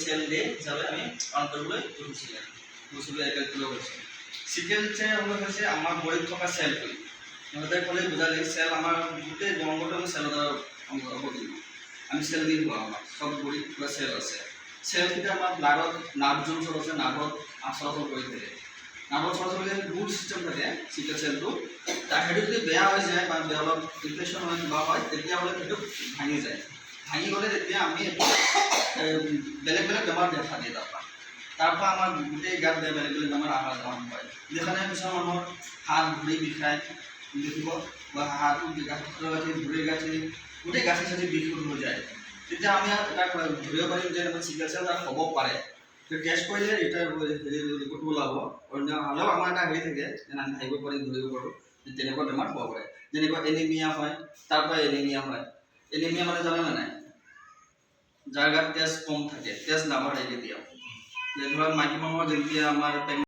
Cell দিয়ে হিসাবে আমি পালন কৰিবলৈ খুজিছিলোঁ বস্তুবিলাক একেলগে কৰিছোঁ। চিকেনছে হৈছে আমাৰ বডিত থকা চেলটো সিহঁতে ক'লে বুজালে চেল আমাৰ গোটেই অংগটো আমি চেলৰ দ্বাৰা হ'ব লাগিব। আমি চেল দি হোৱা আমাৰ চব বডিত কিবা চেল আছে। চেলকেইটা আমাৰ ব্লাডত নাৰ্ভ জোনছত আছে নাৰ্ভত চলাচল কৰি থাকে। নাৰ্ভত চলাচল কৰি গুড চিষ্টেম থাকে চিকেন চেলটো। সেইটো যদি বেয়া হৈ যায় বা বেয়া অলপ ইনফেকশ্যন হয় কিবা হয় তেতিয়াহ'লে সেইটো ভাঙি যায়। ভাঙি গ'লে তেতিয়া আমি বেলেগ বেলেগ বেমাৰ দেখা দিয়ে তাৰপৰা আমাৰ গোটেই গাত বেলেগ বেলেগ বেমাৰ আৰম্ভ হয়। যেনে কিছুমান মানুহৰ হাত ভৰি বিষায় দেখিব বা হাত গাঁঠি ভৰি গাঁঠি গোটেই গাঁঠি চাঠি বিষ হৈ যায়। তেতিয়া আমি এটা ধৰিব পাৰিম যে চিকেন চেল তাত হ'ব পাৰে। টেষ্ট কৰিলে এটা ৰিপৰ্ট ওলাব। অন্য হ'লেও আমাৰ এটা হেৰি থাকে যেন আমি ভাবিব পাৰিম ধৰিব পাৰোঁ তেনেকুৱা বেমাৰ হ'ব পাৰে। যেনেকুৱা এনিমিয়া হয় তাৰপৰা এনিমিয়া হয়। এনিমিয়া মানে জানেনে নাই? যাৰ গাত তেজ কম থাকে তেজ নাবাঢ়ে কেতিয়াও। ধৰক মাইকী মানুহৰ যেতিয়া আমাৰ